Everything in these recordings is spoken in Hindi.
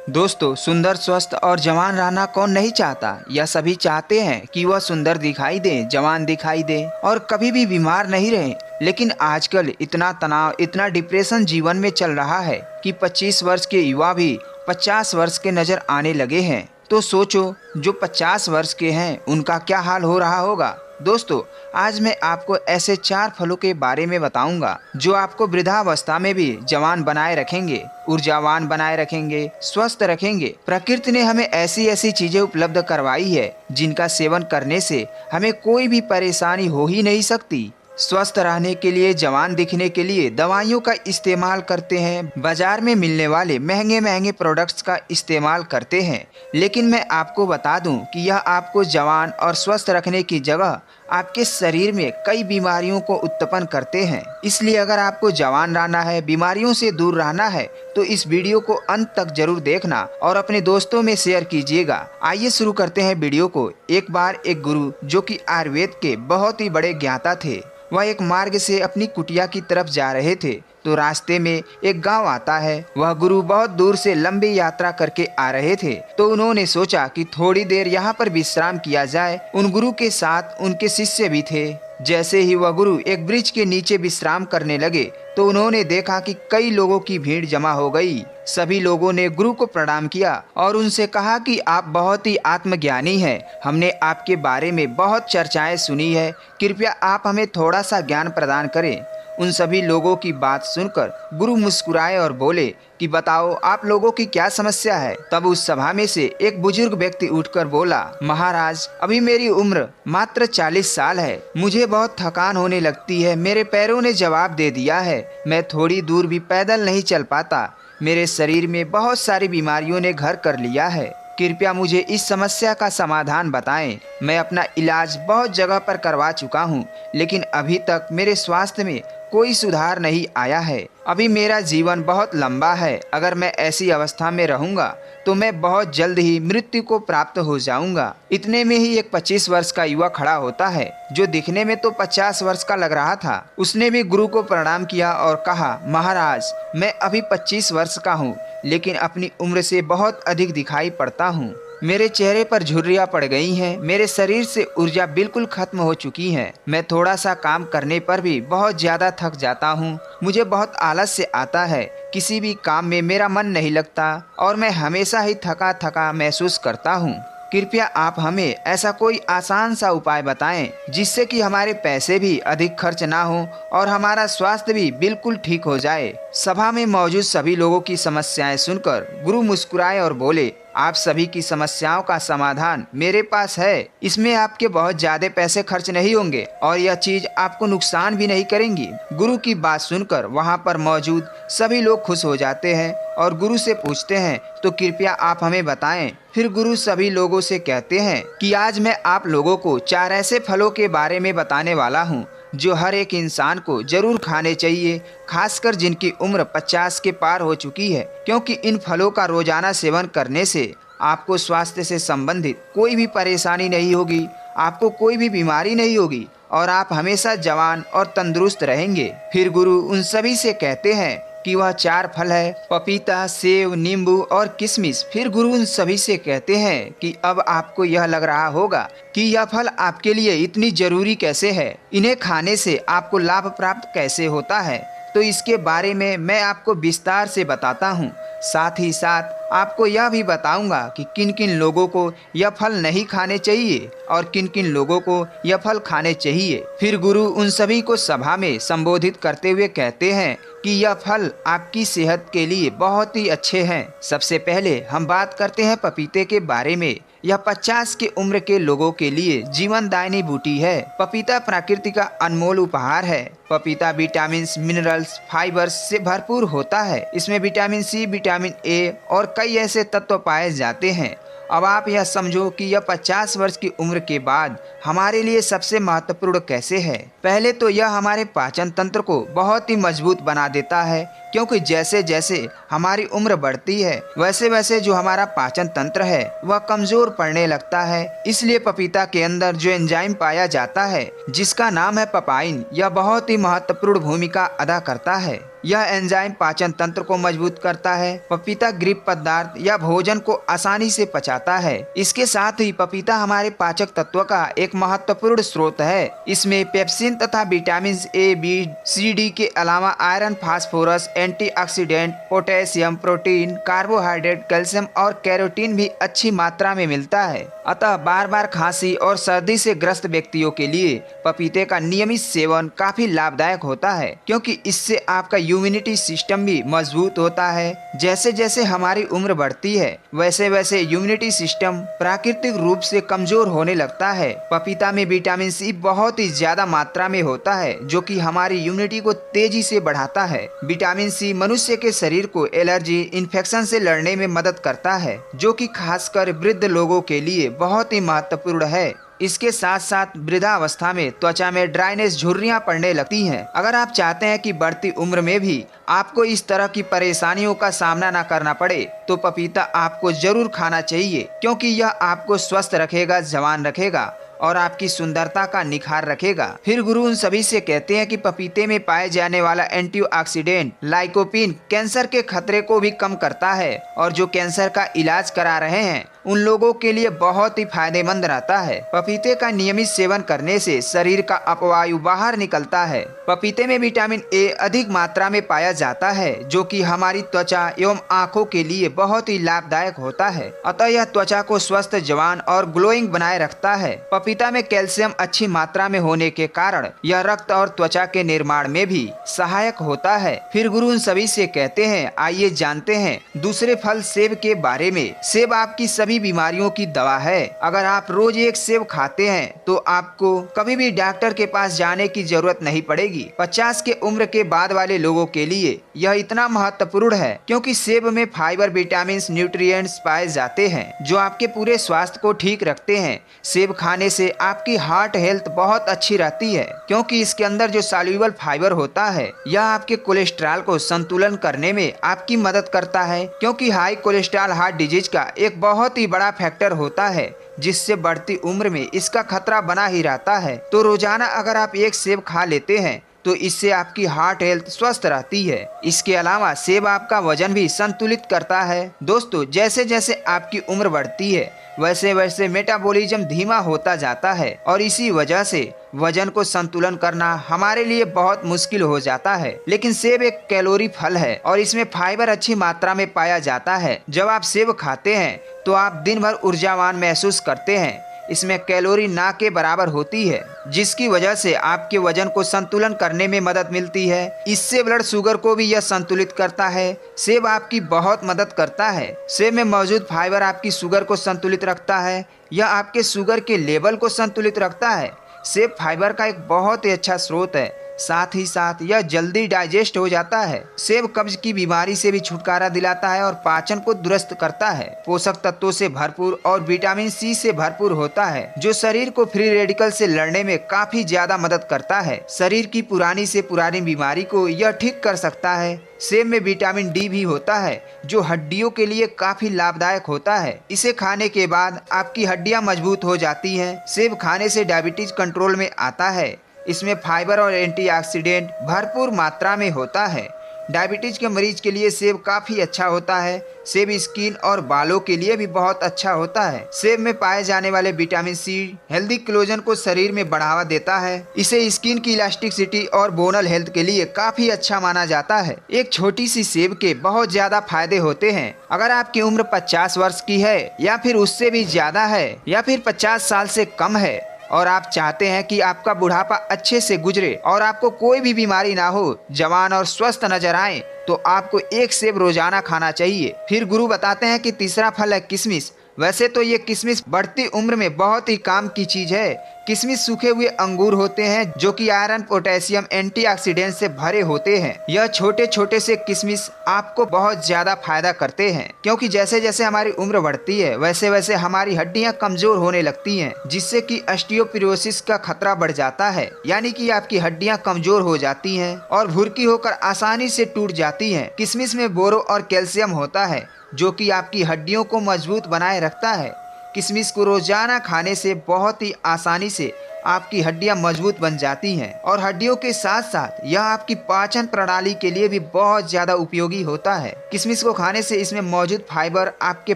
दोस्तों, सुंदर, स्वस्थ और जवान रहना कौन नहीं चाहता। यह सभी चाहते हैं कि वह सुंदर दिखाई दे, जवान दिखाई दे और कभी भी बीमार नहीं रहे। लेकिन आजकल इतना तनाव, इतना डिप्रेशन जीवन में चल रहा है कि 25 वर्ष के युवा भी 50 वर्ष के नजर आने लगे हैं। तो सोचो, जो 50 वर्ष के हैं उनका क्या हाल हो रहा होगा। दोस्तों, आज मैं आपको ऐसे 4 फलों के बारे में बताऊंगा जो आपको वृद्धावस्था में भी जवान बनाए रखेंगे, ऊर्जावान बनाए रखेंगे, स्वस्थ रखेंगे। प्रकृति ने हमें ऐसी ऐसी चीजें उपलब्ध करवाई है जिनका सेवन करने से हमें कोई भी परेशानी हो ही नहीं सकती। स्वस्थ रहने के लिए, जवान दिखने के लिए दवाइयों का इस्तेमाल करते हैं, बाजार में मिलने वाले महंगे महंगे प्रोडक्ट्स का इस्तेमाल करते हैं। लेकिन मैं आपको बता दूं कि यह आपको जवान और स्वस्थ रखने की जगह आपके शरीर में कई बीमारियों को उत्पन्न करते हैं। इसलिए अगर आपको जवान रहना है, बीमारियों से दूर रहना है, तो इस वीडियो को अंत तक जरूर देखना और अपने दोस्तों में शेयर कीजिएगा। आइए शुरू करते हैं वीडियो को। एक बार एक गुरु, जो कि आयुर्वेद के बहुत ही बड़े ज्ञाता थे, वह एक मार्ग से अपनी कुटिया की तरफ जा रहे थे तो रास्ते में एक गांव आता है। वह गुरु बहुत दूर से लंबी यात्रा करके आ रहे थे तो उन्होंने सोचा कि थोड़ी देर यहाँ पर विश्राम किया जाए। उन गुरु के साथ उनके शिष्य भी थे। जैसे ही वह गुरु एक वृक्ष के नीचे विश्राम करने लगे तो उन्होंने देखा कि कई लोगों की भीड़ जमा हो गई। सभी लोगों ने गुरु को प्रणाम किया और उनसे कहा कि आप बहुत ही आत्मज्ञानी हैं। हमने आपके बारे में बहुत चर्चाएं सुनी है, कृपया आप हमें थोड़ा सा ज्ञान प्रदान करें। उन सभी लोगों की बात सुनकर गुरु मुस्कुराए और बोले कि बताओ, आप लोगों की क्या समस्या है। तब उस सभा में से एक बुजुर्ग व्यक्ति उठकर बोला, महाराज, अभी मेरी उम्र मात्र 40 साल है। मुझे बहुत थकान होने लगती है। मेरे पैरों ने जवाब दे दिया है। मैं थोड़ी दूर भी पैदल नहीं चल पाता। मेरे शरीर में बहुत सारी बीमारियों ने घर कर लिया है। कृपया मुझे इस समस्या का समाधान बताएं। मैं अपना इलाज बहुत जगह पर करवा चुका हूं, लेकिन अभी तक मेरे स्वास्थ्य में कोई सुधार नहीं आया है। अभी मेरा जीवन बहुत लंबा है। अगर मैं ऐसी अवस्था में रहूंगा तो मैं बहुत जल्द ही मृत्यु को प्राप्त हो जाऊंगा। इतने में ही एक 25 वर्ष का युवा खड़ा होता है, जो दिखने में तो 50 वर्ष का लग रहा था। उसने भी गुरु को प्रणाम किया और कहा, महाराज, मैं अभी 25 वर्ष का हूँ, लेकिन अपनी उम्र से बहुत अधिक दिखाई पड़ता हूँ। मेरे चेहरे पर झुर्रियाँ पड़ गई हैं। मेरे शरीर से ऊर्जा बिल्कुल खत्म हो चुकी है। मैं थोड़ा सा काम करने पर भी बहुत ज्यादा थक जाता हूँ। मुझे बहुत आलस्य आता है। किसी भी काम में मेरा मन नहीं लगता और मैं हमेशा ही थका थका महसूस करता हूँ। कृपया आप हमें ऐसा कोई आसान सा उपाय बताएं जिससे कि हमारे पैसे भी अधिक खर्च ना हो और हमारा स्वास्थ्य भी बिल्कुल ठीक हो जाए। सभा में मौजूद सभी लोगों की समस्याएं सुनकर गुरु मुस्कुराए और बोले, आप सभी की समस्याओं का समाधान मेरे पास है। इसमें आपके बहुत ज्यादा पैसे खर्च नहीं होंगे और यह चीज आपको नुकसान भी नहीं करेंगी। गुरु की बात सुनकर वहां पर मौजूद सभी लोग खुश हो जाते हैं और गुरु से पूछते हैं, तो कृपया आप हमें बताएं। फिर गुरु सभी लोगों से कहते हैं कि आज मैं आप लोगों को 4 ऐसे फलों के बारे में बताने वाला हूँ जो हर एक इंसान को जरूर खाने चाहिए, खासकर जिनकी उम्र 50 के पार हो चुकी है, क्योंकि इन फलों का रोजाना सेवन करने से आपको स्वास्थ्य से संबंधित कोई भी परेशानी नहीं होगी, आपको कोई भी बीमारी नहीं होगी और आप हमेशा जवान और तंदुरुस्त रहेंगे। फिर गुरु उन सभी से कहते हैं कि वह 4 फल है, पपीता, सेब, नींबू और किशमिश। फिर गुरु उन सभी से कहते हैं कि अब आपको यह लग रहा होगा कि यह फल आपके लिए इतनी जरूरी कैसे है, इन्हें खाने से आपको लाभ प्राप्त कैसे होता है। तो इसके बारे में मैं आपको विस्तार से बताता हूँ। साथ ही साथ आपको यह भी बताऊंगा कि किन किन लोगों को यह फल नहीं खाने चाहिए और किन किन लोगों को यह फल खाने चाहिए। फिर गुरु उन सभी को सभा में संबोधित करते हुए कहते हैं कि यह फल आपकी सेहत के लिए बहुत ही अच्छे हैं। सबसे पहले हम बात करते हैं पपीते के बारे में। यह 50 की उम्र के लोगों के लिए जीवनदायिनी बूटी है। पपीता प्रकृति का अनमोल उपहार है। पपीता विटामिन, मिनरल्स, फाइबर्स से भरपूर होता है। इसमें विटामिन सी, विटामिन ए और कई ऐसे तत्व पाए जाते हैं। अब आप यह समझो कि यह 50 वर्ष की उम्र के बाद हमारे लिए सबसे महत्वपूर्ण कैसे है। पहले तो यह हमारे पाचन तंत्र को बहुत ही मजबूत बना देता है, क्योंकि जैसे जैसे हमारी उम्र बढ़ती है वैसे वैसे जो हमारा पाचन तंत्र है वह कमजोर पड़ने लगता है। इसलिए पपीता के अंदर जो एंजाइम पाया जाता है जिसका नाम है पपाइन, यह बहुत ही महत्वपूर्ण भूमिका अदा करता है। यह एंजाइम पाचन तंत्र को मजबूत करता है। पपीता ग्रिप पदार्थ या भोजन को आसानी से पचाता है। इसके साथ ही पपीता हमारे पाचक तत्व का एक महत्वपूर्ण स्रोत है। इसमें पेप्सिन तथा vitamin A, B, C, D के अलावा iron, phosphorus, antioxidant, potassium, protein, carbohydrate, calcium और कैरोटीन भी अच्छी मात्रा में मिलता है। अतः बार बार खांसी और सर्दी से ग्रस्त व्यक्तियों के लिए पपीते का नियमित सेवन काफी लाभदायक होता है, क्योंकि इससे आपका इम्यूनिटी सिस्टम भी मजबूत होता है। जैसे जैसे हमारी उम्र बढ़ती है वैसे वैसे इम्यूनिटी सिस्टम प्राकृतिक रूप से कमजोर होने लगता है। पपीता में विटामिन सी बहुत ही ज्यादा मात्रा में होता है, जो कि हमारी इम्यूनिटी को तेजी से बढ़ाता है। विटामिन सी मनुष्य के शरीर को एलर्जी, इन्फेक्शन से लड़ने में मदद करता है, जो कि खासकर वृद्ध लोगों के लिए बहुत ही महत्वपूर्ण है। इसके साथ साथ वृद्धावस्था में त्वचा में ड्राइनेस, झुर्रियां पड़ने लगती हैं। अगर आप चाहते हैं कि बढ़ती उम्र में भी आपको इस तरह की परेशानियों का सामना न करना पड़े, तो पपीता आपको जरूर खाना चाहिए, क्योंकि यह आपको स्वस्थ रखेगा, जवान रखेगा और आपकी सुंदरता का निखार रखेगा। फिर गुरु उन सभी से कहते हैं कि पपीते में पाए जाने वाला एंटीऑक्सीडेंट लाइकोपीन कैंसर के खतरे को भी कम करता है, और जो कैंसर का इलाज करा रहे हैं उन लोगों के लिए बहुत ही फायदेमंद रहता है। पपीते का नियमित सेवन करने से शरीर का अपवायु बाहर निकलता है। पपीते में विटामिन ए अधिक मात्रा में पाया जाता है, जो कि हमारी त्वचा एवं आँखों के लिए बहुत ही लाभदायक होता है। अतः यह त्वचा को स्वस्थ, जवान और ग्लोइंग बनाए रखता है। पपीता में कैल्शियम अच्छी मात्रा में होने के कारण यह रक्त और त्वचा के निर्माण में भी सहायक होता है। फिर गुरु उन सभी से कहते हैं, आइए जानते हैं दूसरे फल सेब के बारे में। सेब आपकी सभी बीमारियों की दवा है। अगर आप रोज एक सेब खाते हैं तो आपको कभी भी डॉक्टर के पास जाने की जरूरत नहीं पड़ेगी। 50 के उम्र के बाद वाले लोगों के लिए यह इतना महत्वपूर्ण है, क्योंकि सेब में फाइबर, विटामिन, न्यूट्रिएंट्स पाए जाते हैं जो आपके पूरे स्वास्थ्य को ठीक रखते हैं। सेब खाने से आपकी हार्ट हेल्थ बहुत अच्छी रहती है, क्योंकि इसके अंदर जो सॉल्युबल फाइबर होता है यह आपके कोलेस्ट्रॉल को संतुलन करने में आपकी मदद करता है, क्योंकि हाई कोलेस्ट्रॉल हार्ट डिजीज का एक बहुत ही बड़ा फैक्टर होता है, जिससे बढ़ती उम्र में इसका खतरा बना ही रहता है। तो रोजाना अगर आप एक सेब खा लेते हैं तो इससे आपकी हार्ट हेल्थ स्वस्थ रहती है। इसके अलावा सेब आपका वजन भी संतुलित करता है। दोस्तों, जैसे जैसे आपकी उम्र बढ़ती है वैसे वैसे मेटाबॉलिज्म धीमा होता जाता है, और इसी वजह से वजन को संतुलन करना हमारे लिए बहुत मुश्किल हो जाता है। लेकिन सेब एक कैलोरी फल है और इसमें फाइबर अच्छी मात्रा में पाया जाता है। जब आप सेब खाते हैं तो आप दिन भर ऊर्जावान महसूस करते हैं। इसमें कैलोरी ना के बराबर होती है, जिसकी वजह से आपके वजन को संतुलन करने में मदद मिलती है। इससे ब्लड शुगर को भी यह संतुलित करता है। सेब आपकी बहुत मदद करता है। सेब में मौजूद फाइबर आपकी शुगर को संतुलित रखता है। यह आपके शुगर के लेवल को संतुलित रखता है। सेब फाइबर का एक बहुत ही अच्छा स्रोत है। साथ ही साथ यह जल्दी डाइजेस्ट हो जाता है। सेब कब्ज की बीमारी से भी छुटकारा दिलाता है और पाचन को दुरुस्त करता है। पोषक तत्वों से भरपूर और विटामिन सी से भरपूर होता है, जो शरीर को फ्री रेडिकल से लड़ने में काफी ज्यादा मदद करता है। शरीर की पुरानी से पुरानी बीमारी को यह ठीक कर सकता है। सेब में विटामिन डी भी होता है, जो हड्डियों के लिए काफी लाभदायक होता है। इसे खाने के बाद आपकी हड्डियां मजबूत हो जाती हैं। सेब खाने से डायबिटीज कंट्रोल में आता है। इसमें फाइबर और एंटीऑक्सीडेंट भरपूर मात्रा में होता है। डायबिटीज के मरीज के लिए सेब काफ़ी अच्छा होता है। सेब स्किन और बालों के लिए भी बहुत अच्छा होता है। सेब में पाए जाने वाले विटामिन सी हेल्दी कोलेजन को शरीर में बढ़ावा देता है। इसे स्किन की इलास्टिसिटी और बोनल हेल्थ के लिए काफ़ी अच्छा माना जाता है। एक छोटी सी सेब के बहुत ज़्यादा फायदे होते हैं। अगर आपकी उम्र 50 वर्ष की है या फिर उससे भी ज़्यादा है या फिर 50 साल से कम है और आप चाहते हैं कि आपका बुढ़ापा अच्छे से गुजरे और आपको कोई भी बीमारी ना हो, जवान और स्वस्थ नजर आए, तो आपको एक सेब रोजाना खाना चाहिए। फिर गुरु बताते हैं कि तीसरा फल है किशमिश। वैसे तो ये किशमिश बढ़ती उम्र में बहुत ही काम की चीज है। किशमिश सूखे हुए अंगूर होते हैं जो कि आयरन, पोटेशियम, एंटीऑक्सीडेंट से भरे होते हैं। यह छोटे छोटे से किशमिश आपको बहुत ज्यादा फायदा करते हैं, क्योंकि जैसे जैसे हमारी उम्र बढ़ती है वैसे वैसे हमारी हड्डियां कमजोर होने लगती हैं, जिससे कि ऑस्टियोपोरोसिस का खतरा बढ़ जाता है। यानी कि आपकी हड्डियां कमजोर हो जाती हैं और भुरकी होकर आसानी से टूट जाती हैं। किशमिश में बोरो और कैल्शियम होता है जो कि आपकी हड्डियों को मजबूत बनाए रखता है। किशमिश को रोजाना खाने से बहुत ही आसानी से आपकी हड्डियां मजबूत बन जाती हैं और हड्डियों के साथ साथ यह आपकी पाचन प्रणाली के लिए भी बहुत ज्यादा उपयोगी होता है। किशमिश को खाने से इसमें मौजूद फाइबर आपके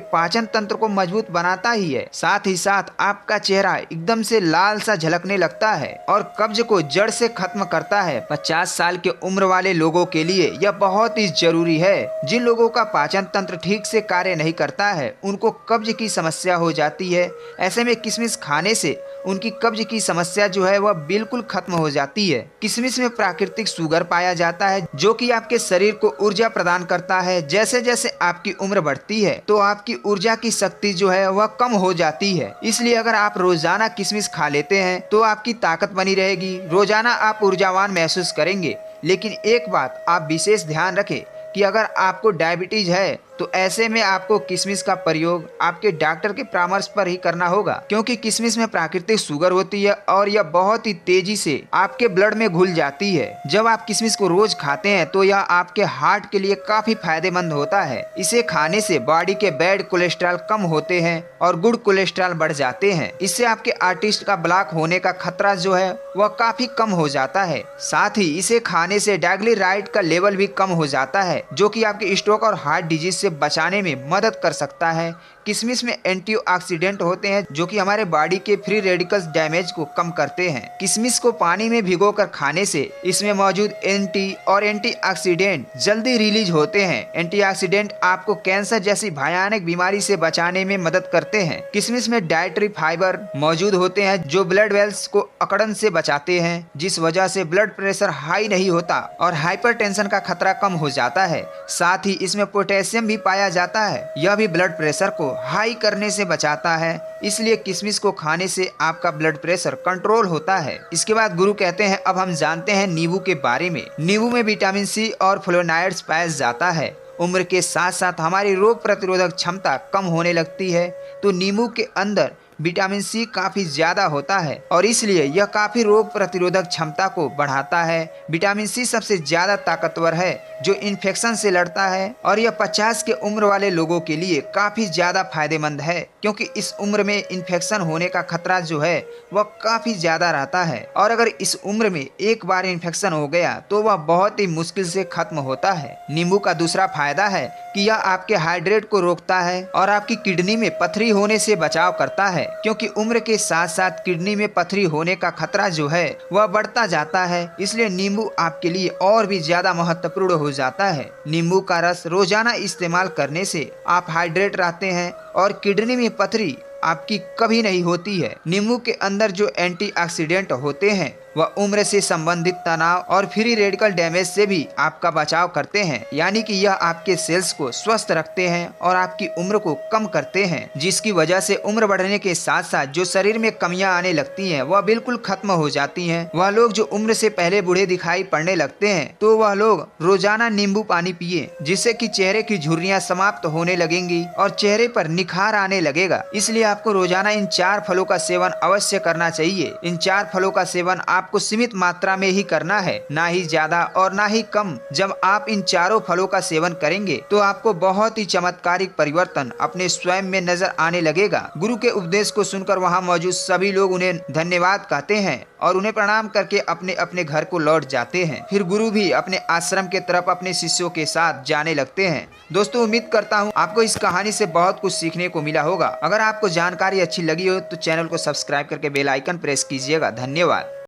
पाचन तंत्र को मजबूत बनाता ही है, साथ ही साथ आपका चेहरा एकदम से लाल सा झलकने लगता है और कब्ज को जड़ से खत्म करता है। 50 साल के उम्र वाले लोगों के लिए यह बहुत ही जरूरी है। जिन लोगों का पाचन तंत्र ठीक से कार्य नहीं करता है, उनको कब्ज की समस्या हो जाती है। ऐसे में किशमिश खाने से उनकी कब्ज की समस्या जो है वह बिल्कुल खत्म हो जाती है। किशमिश में प्राकृतिक शुगर पाया जाता है जो कि आपके शरीर को ऊर्जा प्रदान करता है। जैसे जैसे आपकी उम्र बढ़ती है तो आपकी ऊर्जा की शक्ति जो है वह कम हो जाती है। इसलिए अगर आप रोजाना किशमिश खा लेते हैं तो आपकी ताकत बनी रहेगी, रोजाना आप ऊर्जावान महसूस करेंगे। लेकिन एक बात आप विशेष ध्यान रखें कि अगर आपको डायबिटीज है तो ऐसे में आपको किशमिश का प्रयोग आपके डॉक्टर के परामर्श पर ही करना होगा, क्योंकि किशमिश में प्राकृतिक शुगर होती है और यह बहुत ही तेजी से आपके ब्लड में घुल जाती है। जब आप किशमिश को रोज खाते हैं तो यह आपके हार्ट के लिए काफी फायदेमंद होता है। इसे खाने से बॉडी के बैड कोलेस्ट्रॉल कम होते हैं और गुड कोलेस्ट्रॉल बढ़ जाते हैं। इससे आपके आर्टिस्ट का ब्लॉक होने का खतरा जो है वह काफी कम हो जाता है। साथ ही इसे खाने से ट्राइग्लिसराइड का लेवल भी कम हो जाता है, जो कि आपके स्ट्रोक और हार्ट डिजीज से बचाने में मदद कर सकता है। किशमिश में एंटीऑक्सीडेंट होते हैं जो कि हमारे बॉडी के फ्री रेडिकल्स डैमेज को कम करते हैं। किशमिश को पानी में भिगोकर खाने से इसमें मौजूद एंटीऑक्सीडेंट जल्दी रिलीज होते हैं। एंटीऑक्सीडेंट आपको कैंसर जैसी भयानक बीमारी से बचाने में मदद करते हैं। किशमिश में डाइटरी फाइबर मौजूद होते हैं जो ब्लड वेल्स को अकड़न से बचाते हैं, जिस वजह से ब्लड प्रेशर हाई नहीं होता और हाइपरटेंशन का खतरा कम हो जाता है। साथ ही इसमें पोटेशियम भी पाया जाता है, यह भी ब्लड प्रेशर को हाई करने से बचाता है। इसलिए किशमिश को खाने से आपका ब्लड प्रेशर कंट्रोल होता है। इसके बाद गुरु कहते हैं अब हम जानते हैं नींबू के बारे में। नींबू में विटामिन सी और फ्लोनाइड्स पाया जाता है। उम्र के साथ साथ हमारी रोग प्रतिरोधक क्षमता कम होने लगती है, तो नींबू के अंदर विटामिन सी काफी ज्यादा होता है और इसलिए यह काफी रोग प्रतिरोधक क्षमता को बढ़ाता है। विटामिन सी सबसे ज्यादा ताकतवर है जो इन्फेक्शन से लड़ता है और यह 50 के उम्र वाले लोगों के लिए काफी ज्यादा फायदेमंद है, क्योंकि इस उम्र में इन्फेक्शन होने का खतरा जो है वह काफी ज्यादा रहता है और अगर इस उम्र में एक बार इन्फेक्शन हो गया तो वह बहुत ही मुश्किल से खत्म होता है। नींबू का दूसरा फायदा है कि यह आपके हाइड्रेट को रोकता है और आपकी किडनी में पथरी होने से बचाव करता है, क्योंकि उम्र के साथ साथ किडनी में पथरी होने का खतरा जो है वह बढ़ता जाता है। इसलिए नींबू आपके लिए और भी ज्यादा महत्वपूर्ण हो जाता है। नींबू का रस रोजाना इस्तेमाल करने से आप हाइड्रेट रहते हैं और किडनी में पथरी आपकी कभी नहीं होती है। नींबू के अंदर जो एंटीऑक्सीडेंट होते हैं वह उम्र से संबंधित तनाव और फ्री रेडिकल डैमेज से भी आपका बचाव करते हैं, यानी कि यह आपके सेल्स को स्वस्थ रखते हैं और आपकी उम्र को कम करते हैं, जिसकी वजह से उम्र बढ़ने के साथ साथ जो शरीर में कमियां आने लगती हैं वह बिल्कुल खत्म हो जाती हैं। वह लोग जो उम्र से पहले बूढ़े दिखाई पड़ने लगते हैं तो वह लोग रोजाना नींबू पानी पिए, जिससे कि चेहरे की झुर्रियां समाप्त होने लगेंगी और चेहरे पर निखार आने लगेगा। इसलिए आपको रोजाना इन 4 फलों का सेवन अवश्य करना चाहिए। इन 4 फलों का सेवन आपको सीमित मात्रा में ही करना है, ना ही ज्यादा और ना ही कम। जब आप इन चारों फलों का सेवन करेंगे तो आपको बहुत ही चमत्कारिक परिवर्तन अपने स्वयं में नजर आने लगेगा। गुरु के उपदेश को सुनकर वहाँ मौजूद सभी लोग उन्हें धन्यवाद कहते हैं और उन्हें प्रणाम करके अपने अपने घर को लौट जाते हैं। फिर गुरु भी अपने आश्रम के तरफ अपने शिष्यों के साथ जाने लगते हैं। दोस्तों, उम्मीद करता हूँ आपको इस कहानी से बहुत कुछ सीखने को मिला होगा। अगर आपको जानकारी अच्छी लगी हो तो चैनल को सब्सक्राइब करके बेल आइकन प्रेस कीजिएगा। धन्यवाद।